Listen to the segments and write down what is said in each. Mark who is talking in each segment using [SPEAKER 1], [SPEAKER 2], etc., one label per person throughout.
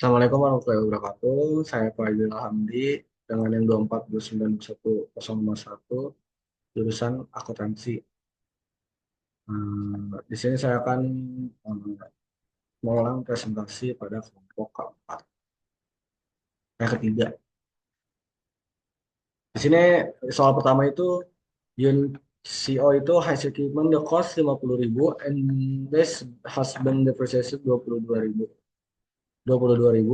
[SPEAKER 1] Assalamualaikum warahmatullahi wabarakatuh. Saya Fadil Hamdi dengan yang 24291101 jurusan akuntansi. Di sini saya akan mengulang presentasi pada kelompok keempat, ketiga. Di sini soal pertama itu unit CO itu hasil equipment the cost 50.000 and this has been depreciated 22.000. 22.000.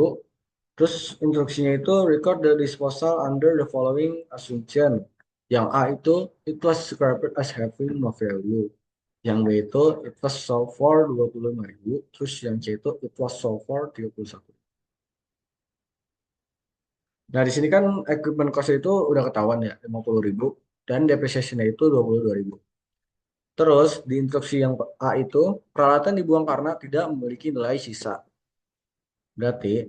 [SPEAKER 1] Terus instruksinya itu record the disposal under the following assumption. Yang A itu it was scrapped as having no value. Yang B itu it was sold for 25.000. Terus yang C itu it was sold for 31. Nah, di sini kan equipment cost itu udah ketahuan ya 50.000 dan depreciation-nya itu 22.000. Terus di instruksi yang A itu peralatan dibuang karena tidak memiliki nilai sisa. Berarti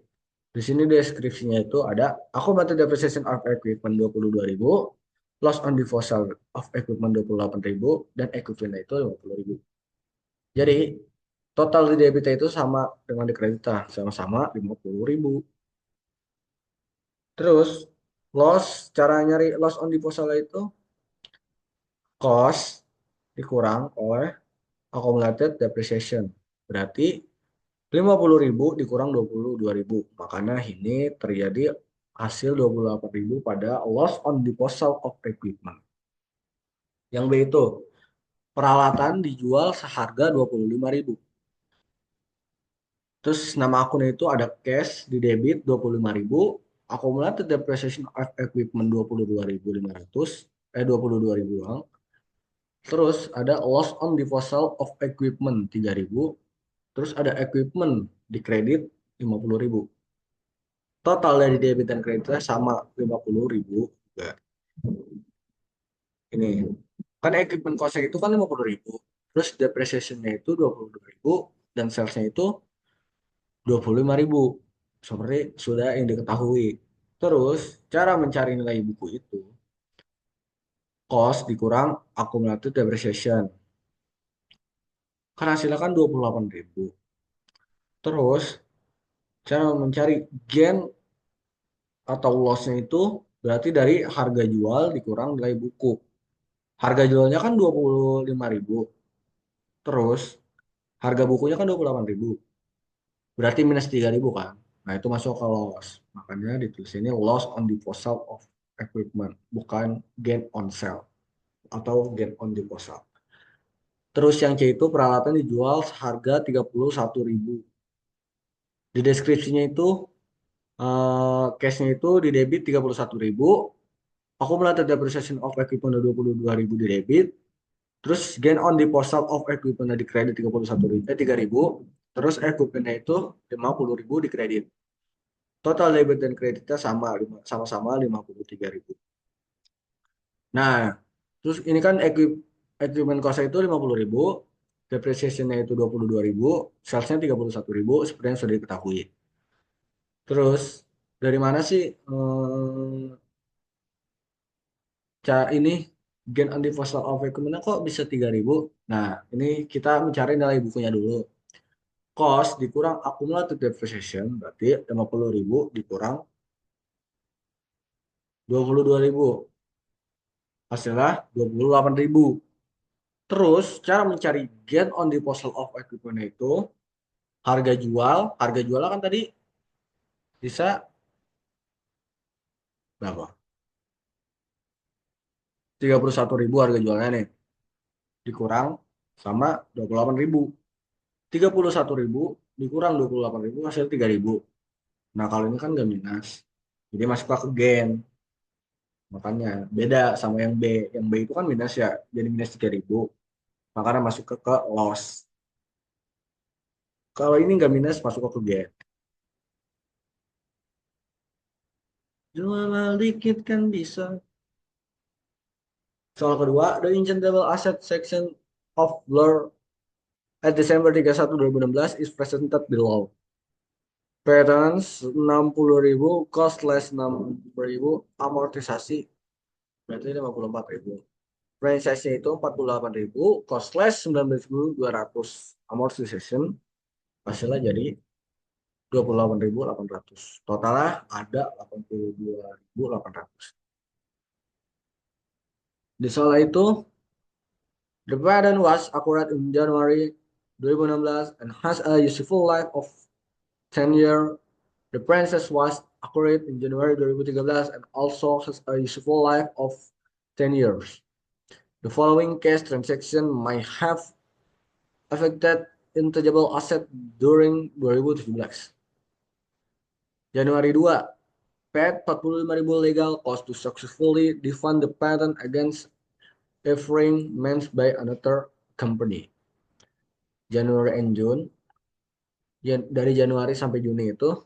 [SPEAKER 1] di sini deskripsinya itu ada accumulated depreciation of equipment 22.000, loss on disposal of equipment 28.000 dan equipment itu 50.000. Jadi total di debitnya itu sama dengan di kreditnya, sama-sama 50.000. Terus cara nyari loss on disposal itu cost dikurang oleh accumulated depreciation. Berarti 50.000 dikurang 22.000. Makanya ini terjadi hasil 28.000 pada loss on disposal of equipment. Yang B itu peralatan dijual seharga 25.000. Terus nama akunnya itu ada cash di debit 25.000, accumulated depreciation of equipment 22.500, 22.000 doang. Terus ada loss on disposal of equipment 3.000, terus ada equipment di kredit 50.000. Total dari debit dan kreditnya sama 50.000 juga. Ini kan equipment cost itu kan 50.000. Terus depreciation-nya itu 22.000 dan sales-nya itu 25.000. Seperti sudah yang diketahui. Terus cara mencari nilai buku itu cost dikurang accumulated depreciation. Kan hasilnya kan 28.000. Terus cara mencari gain atau loss-nya itu berarti dari harga jual dikurang nilai buku. Harga jualnya kan 25.000. Terus harga bukunya kan 28.000. Berarti minus 3.000 kan. Nah, itu masuk ke loss. Makanya ditulis ini loss on disposal of equipment, bukan gain on sale atau gain on disposal. Terus yang C itu peralatan dijual seharga 31.000. Di deskripsinya itu cash-nya itu di debit 31.000, accumulated depreciation of equipment 22.000 di debit, terus gain on disposal of equipment di kredit 3.000, terus equipment itu 50.000 di kredit. Total debit dan kreditnya sama-sama 53.000. Nah, terus ini kan equipment cost itu 50.000, depreciation-nya itu 22.000, sales-nya 31.000 seperti yang sudah diketahui. Terus dari mana sih cara ini gain on disposal of equipment kok bisa 3.000? Nah, ini kita mencari nilai bukunya dulu. Cost dikurang accumulated depreciation berarti 50.000 dikurang 22.000. Hasilnya 28.000. Terus cara mencari gain on disposal of equipment itu harga jual kan tadi bisa berapa? 31.000 harga jualnya nih, dikurang sama 28.000. 31.000 dikurang 28.000 hasil 3.000. Nah, kalau ini kan nggak minus. Jadi masuk ke gain. Makanya beda sama yang B. Yang B itu kan minus ya, jadi minus 3.000. Makanya masuk ke loss. Kalau ini nggak minus masuk ke gain. Jual dikit kan bisa. Soal kedua, the intangible asset section of Blur at December 31, 2016 is presented below. Payments 60.000, cost less 60.000, amortisasi berarti 54.000. Franchise-nya itu 48.000, cost less 19.200. Amortization hasilnya jadi 28.800. Totalnya ada 82.800. Di soal itu, the patent was acquired in January 2016 and has a useful life of 10 years. The princess was acquired in January 2013 and also has a useful life of 10 years. The following cash transaction might have affected intangible asset during 2017. Januari 2, paid 45.000 legal cost to successfully defend the patent against infringement by another company. Januari and June, dari Januari sampai Juni itu,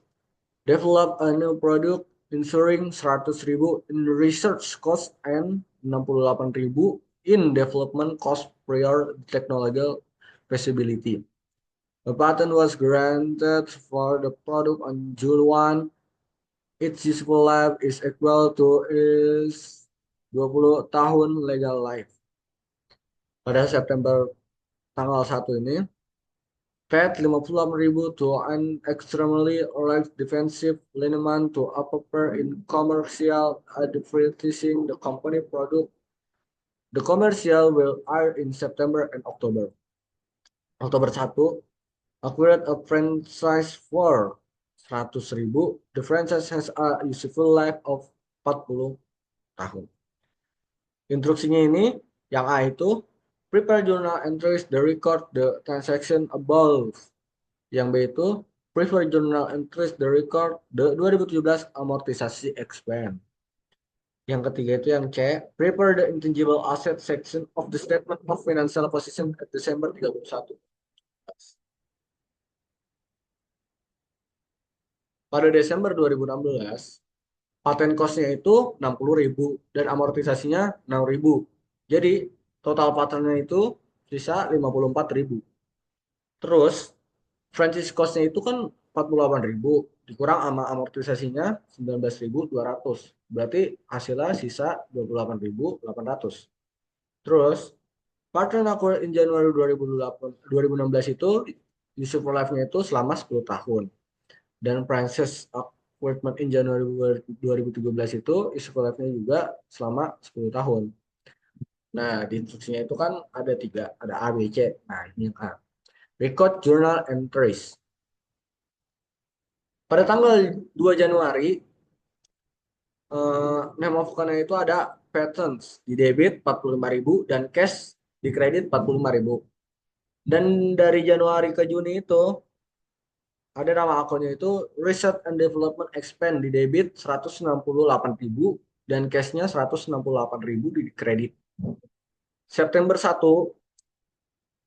[SPEAKER 1] develop a new product ensuring 100.000 in research cost and 68.000 in development cost prior technological feasibility. A patent was granted for the product on June 1. Its useful life is equal to is 20 tahun legal life. Pada September tanggal 1 ini, paid 58.000 to an extremely life defensive lineman to appear in commercial advertising the company product. The commercial will air in September and October. Oktober 1, acquired a franchise for 100.000. The franchise has a useful life of 40 tahun. Instruksinya ini, yang A itu, prepare journal entries the record the transaction above. Yang B itu, prepare journal entries the record the 2017 amortisasi expense. Yang ketiga itu yang C, prepare the intangible asset section of the statement of financial position at December 31. Pada Desember 2016, patent cost-nya itu 60.000 dan amortisasinya 6.000. Jadi total patentnya itu sisa 54.000. Terus franchise cost-nya itu kan 48.000 dikurang sama amortisasinya 19.200. Berarti hasilnya sisa 28.800. Terus patent acquired in Januari 2016 itu useful life-nya itu selama 10 tahun. Dan Princess Acquirement in Januari 2013 itu useful life-nya juga selama 10 tahun. Nah, di instruksinya itu kan ada 3, ada A, B, C. Nah, ini yang A. Record Journal Entries. Pada tanggal 2 Januari, name of account itu ada patents di debit 45.000 dan cash di kredit 45.000. Dan dari Januari ke Juni itu ada nama akunnya itu Research and Development Expense di debit 168.000 dan cashnya 168.000 di kredit. September 1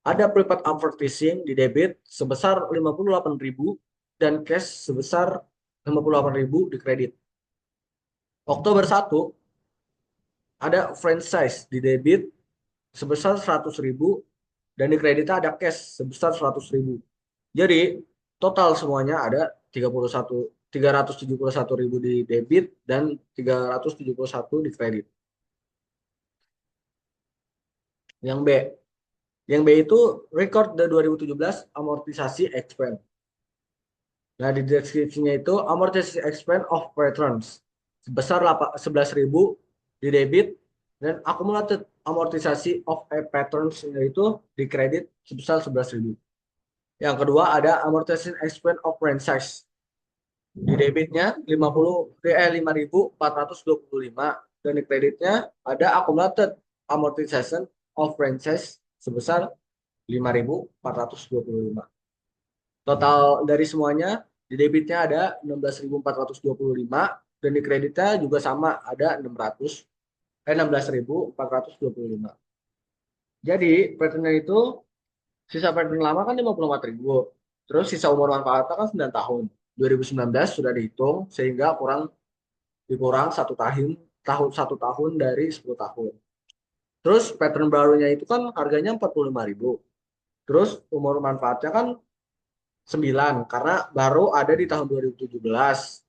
[SPEAKER 1] ada prepaid advertising di debit sebesar 58.000 dan cash sebesar 58.000 di kredit. Oktober 1 ada franchise di debit sebesar 100.000 dan di kreditnya ada cash sebesar 100.000. Jadi total semuanya ada 371.000 di debit dan 371 di kredit. Yang B. Yang B itu record the 2017 amortisasi expense. Nah, di deskripsinya itu amortisasi expense of patrons sebesar 11.000 di debit dan accumulated amortisasi of a patrons itu di kredit sebesar 11.000. Yang kedua ada amortization expense of franchise. Di debitnya 5.425 dan di kreditnya ada accumulated amortization of franchise sebesar 5.425. Total dari semuanya di debitnya ada 16.425 dan di kreditnya juga sama ada 16.425. Jadi patternnya itu sisa pattern lama kan 54.000. Terus sisa umur manfaatnya kan 9 tahun. 2019 sudah dihitung sehingga dikurang 1 tahun dari 10 tahun. Terus pattern barunya itu kan harganya 45.000. Terus umur manfaatnya kan 9 karena baru ada di tahun 2017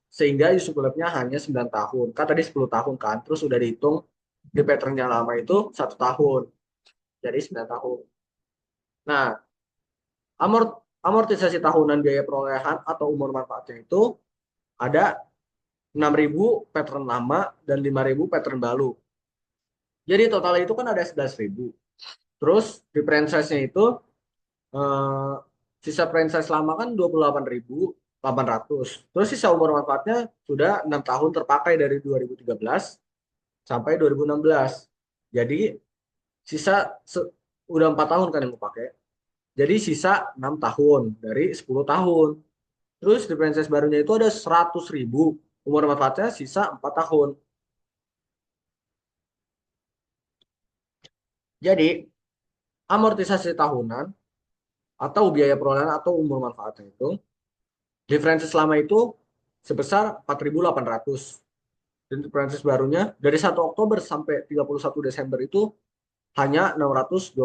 [SPEAKER 1] sehingga useful life-nya hanya 9 tahun. Kan tadi 10 tahun kan. Terus sudah dihitung di pattern yang lama itu 1 tahun. Jadi 9 tahun. Nah, amortisasi tahunan biaya perolehan atau umur manfaatnya itu ada 6.000 pattern lama dan 5.000 pattern baru. Jadi total itu kan ada 11.000. Terus di franchise-nya itu eh, sisa franchise lama kan 28.800. Terus sisa umur manfaatnya sudah 6 tahun terpakai dari 2013 sampai 2016. Jadi sisa udah 4 tahun kan yang mau pakai. Jadi sisa 6 tahun dari 10 tahun. Terus di franchise barunya itu ada 100.000. Umur manfaatnya sisa 4 tahun. Jadi amortisasi tahunan atau biaya perolehan atau umur manfaatnya itu difference selama itu sebesar 4.800. Dan difference barunya dari 1 Oktober sampai 31 Desember itu hanya 625.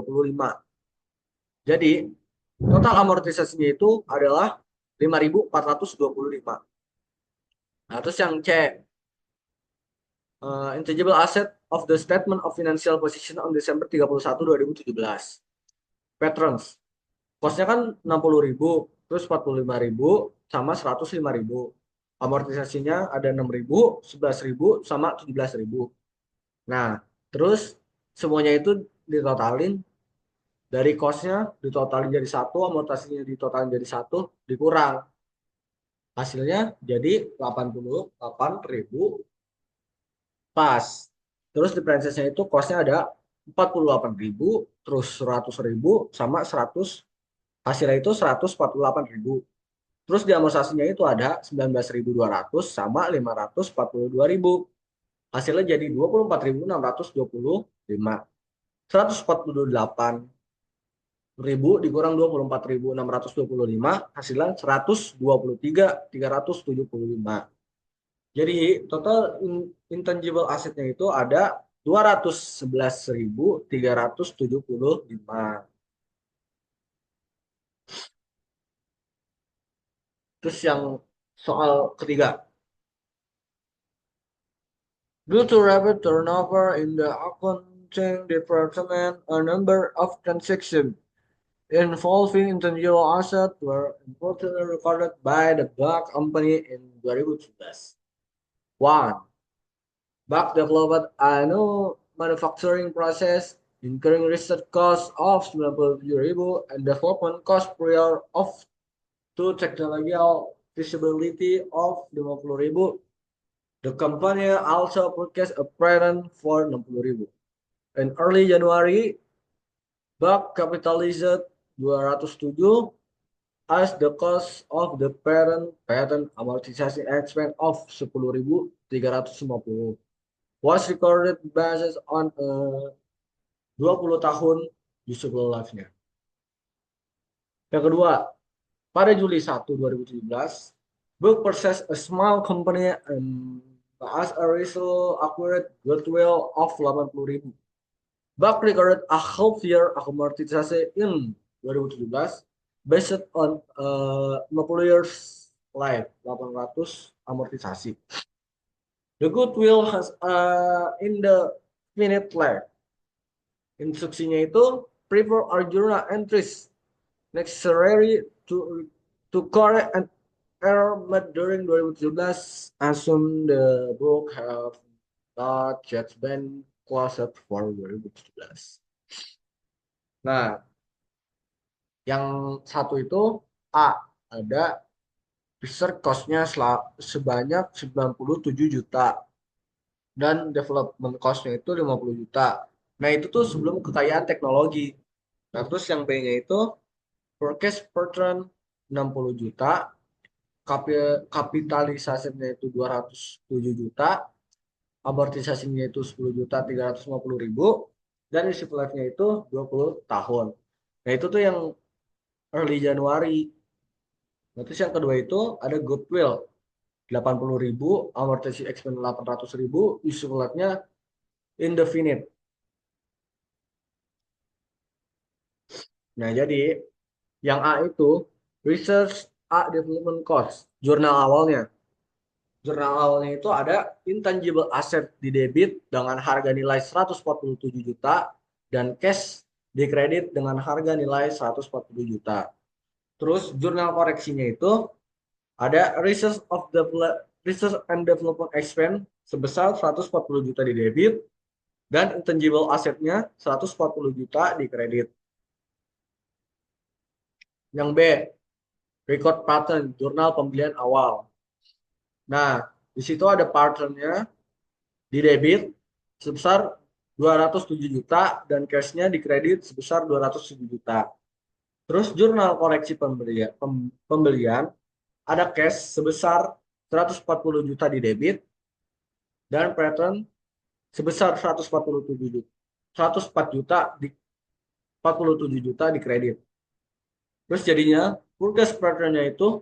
[SPEAKER 1] Jadi total amortisasinya itu adalah 5.425. Nah, terus yang C, intangible asset of the statement of financial position on Desember 31 2017. Patrons. Costnya kan 60.000, terus 45.000, sama 105.000. Amortisasinya ada 6.000, 11.000, sama 17.000. Nah, terus semuanya itu ditotalin, dari costnya ditotalin jadi satu, amortisasinya ditotalin jadi satu, dikurang. Hasilnya jadi 88.000 pas. Terus di franchise-nya itu costnya ada 48.000, terus 100.000, sama 100, hasilnya itu 148.000. Terus di amortisasinya itu ada 19.200 sama 542.000. Hasilnya jadi 24.625. 148.000 dikurang 24.625, hasilnya 123.375. Jadi total intangible asetnya itu ada 211.375. Terus yang soal ketiga, due to rapid turnover in the accounting department, a number of transactions involving intangible assets were unfortunately recorded by the Bach Company in 2017. 1. Bach developed a new manufacturing process, incurring research costs of 97.000 and development costs prior of to technological feasibility of 50.000. The company also purchased a patent for 60.000. In early January, Bach capitalized 207 as the cost of the patent amortization expense of 10.350 was recorded based on 20 tahun useful life-nya. Yang kedua, pada Juli 1, 2017, Bach purchased a small company and as a result acquired goodwill of 80.000. Bach recorded a half-year amortisasi in 2017 based on 50 years life, 800 amortisasi. The goodwill has indefinite life. Instruksinya itu prepare our journal entries necessary to correct an error made during 2017. Assume the book have not yet been closed for 2017. Nah, yang satu itu A, ada research cost-nya sebanyak 97 juta dan development cost-nya itu 50 juta. Nah, itu tuh sebelum kekayaan teknologi. Nah, terus yang B-nya itu forecast return 60 juta, kapitalisasinya itu 207 juta, amortisasinya itu 10 juta 350.000, dan useful life-nya itu 20 tahun. Nah, itu tuh yang early Januari. Nah, terus yang kedua itu ada goodwill 80.000, amortisasi expense 800.000, useful life-nya indefinite. Nah, jadi yang A itu research A development cost, jurnal awalnya. Jurnal awalnya itu ada intangible asset di debit dengan harga nilai 147 juta dan cash di kredit dengan harga nilai 140 juta. Terus jurnal koreksinya itu ada research and development expense sebesar 140 juta di debit dan intangible asetnya 140 juta di kredit. Yang B, record pattern, jurnal pembelian awal. Nah, di situ ada patternnya di debit sebesar 207 juta dan cashnya di kredit sebesar 207 juta. Terus jurnal koreksi pembelian ada cash sebesar 140 juta di debit dan pattern sebesar 147 juta. 104 juta di 47 juta di kredit. Terus jadinya purchase patternnya itu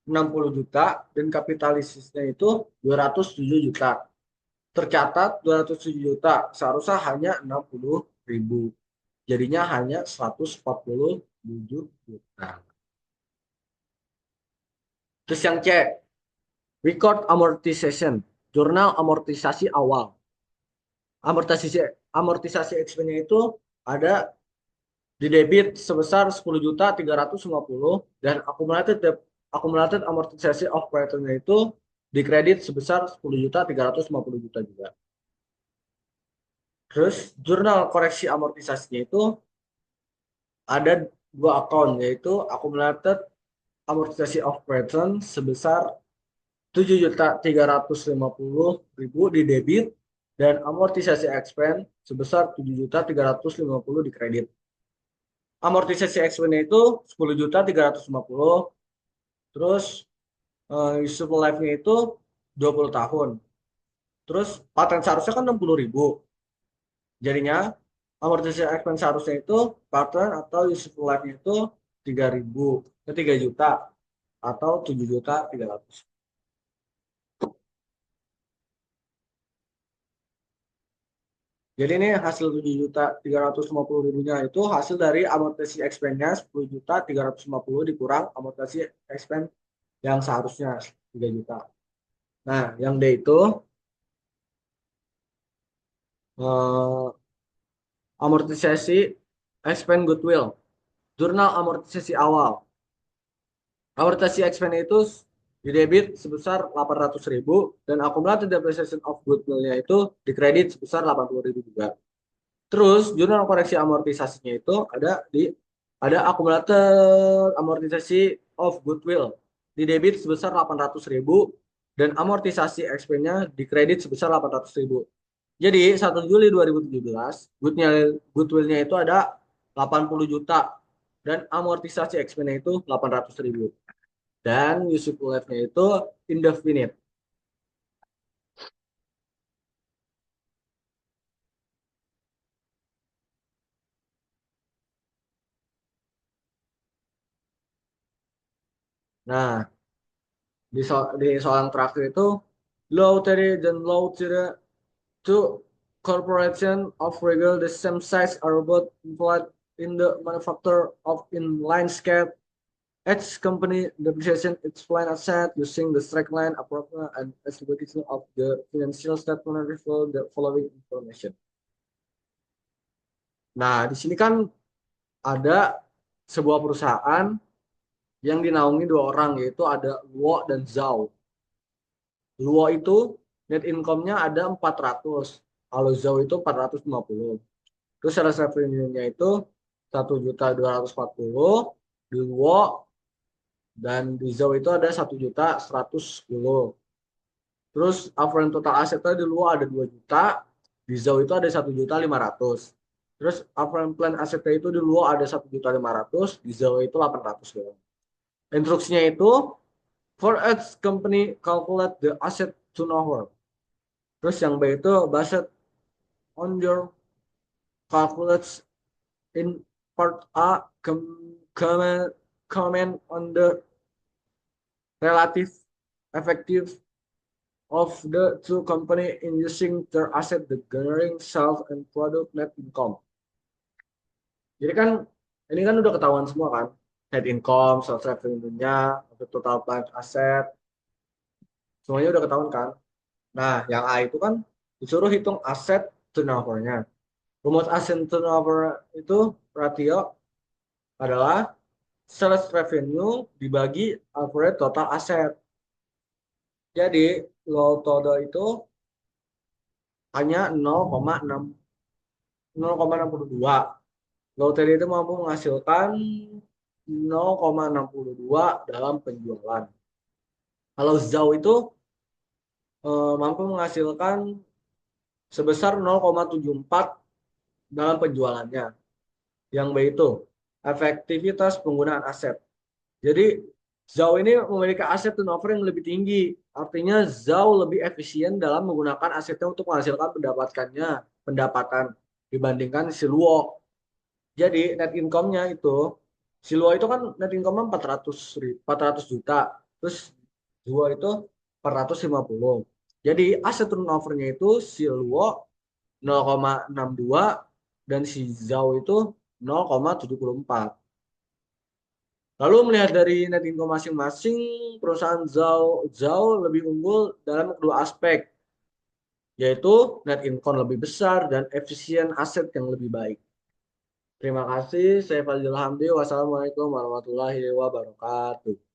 [SPEAKER 1] 60 juta dan kapitalisasinya itu 207 juta. Tercatat 207 juta, seharusnya hanya 60.000. Jadinya hanya 147 juta. Terus yang C, record amortization, jurnal amortisasi awal. Amortisasi amortisasi expense-nya itu ada di debit sebesar 10.350 dan accumulated amortisasi of pattern-nya itu di kredit sebesar 10.350 juta juga. Terus jurnal koreksi amortisasinya itu ada dua akun, yaitu accumulated amortisasi of pattern sebesar 7.350.000 di debit dan amortisasi expense sebesar 7.350 di kredit. Amortisasi expense itu 10.350, terus useful life-nya itu 20 tahun. Terus paten seharusnya kan 60.000. Jadinya amortisasi expense seharusnya itu paten atau useful life-nya itu 3.000 ke 3 juta atau 7.300. Jadi ini hasil 7.350.000-nya itu hasil dari amortisasi expense-nya 10.350 dikurang amortisasi expense yang seharusnya 3 juta. Nah, yang D itu eh, amortisasi expense goodwill, jurnal amortisasi awal. Amortisasi expense itu di debit sebesar 800.000 dan accumulated depreciation of goodwill-nya itu di kredit sebesar 80.000 juga. Terus jurnal koreksi amortisasinya itu ada accumulated amortisasi of goodwill di debit sebesar 800.000 dan amortisasi expense-nya di kredit sebesar 800.000. Jadi 1 Juli 2017 goodwill-nya itu ada 80 juta dan amortisasi expense-nya itu 800.000 dan useful life-nya itu indefinite. Nah, di soal yang terakhir itu low tadi dan low tidak two corporation of regular the same size are both employed in the manufacture of inline skate. Each company depreciation its line asset using the straight line approach and estimation of the financial statement reveal the following information. Nah, di sini kan ada sebuah perusahaan yang dinaungi dua orang, yaitu ada Luo dan Zhao. Luo itu net income-nya ada 400, kalau Zhao itu 450. Terus sales revenue-nya itu 1.240 di Luo dan di Zhao itu ada 1.110. Terus upfront total asetnya di Luo ada 2 juta, di Zhao itu ada 1.500.000. Terus upfront plan asetnya itu di Luo ada 1.500.000, di Zhao itu 800 doang. Instruksinya itu for each company calculate the asset turnover. Terus yang B itu based on your calculates in part A comment, comment on the relative effective of the two company in using their asset the generating sales and product net income. Jadi kan ini kan udah ketahuan semua kan, net income, sales revenue-nya, total plant asset, semuanya udah ketahuan kan. Nah, yang A itu kan disuruh hitung aset turnover-nya. Rumus aset turnover itu ratio adalah sales revenue dibagi average total aset. Jadi low todo itu hanya 0,62. Low TD itu mampu menghasilkan 0,62 dalam penjualan. Kalau Zhao itu mampu menghasilkan sebesar 0,74 dalam penjualannya. Yang B itu efektivitas penggunaan aset. Jadi Zhao ini memiliki aset turnover yang lebih tinggi. Artinya Zhao lebih efisien dalam menggunakan asetnya untuk menghasilkan pendapatan dibandingkan si Luo. Jadi net income-nya itu si Luo itu kan net income-nya 400 juta. Terus Luo itu 450. Jadi aset turnover-nya itu si Luo 0,62 dan si Zhao itu 0,74. Lalu melihat dari net income masing-masing, perusahaan Zhao lebih unggul dalam kedua aspek, yaitu net income lebih besar dan efisien aset yang lebih baik. Terima kasih, saya Fazil Hamdi. Wassalamualaikum warahmatullahi wabarakatuh.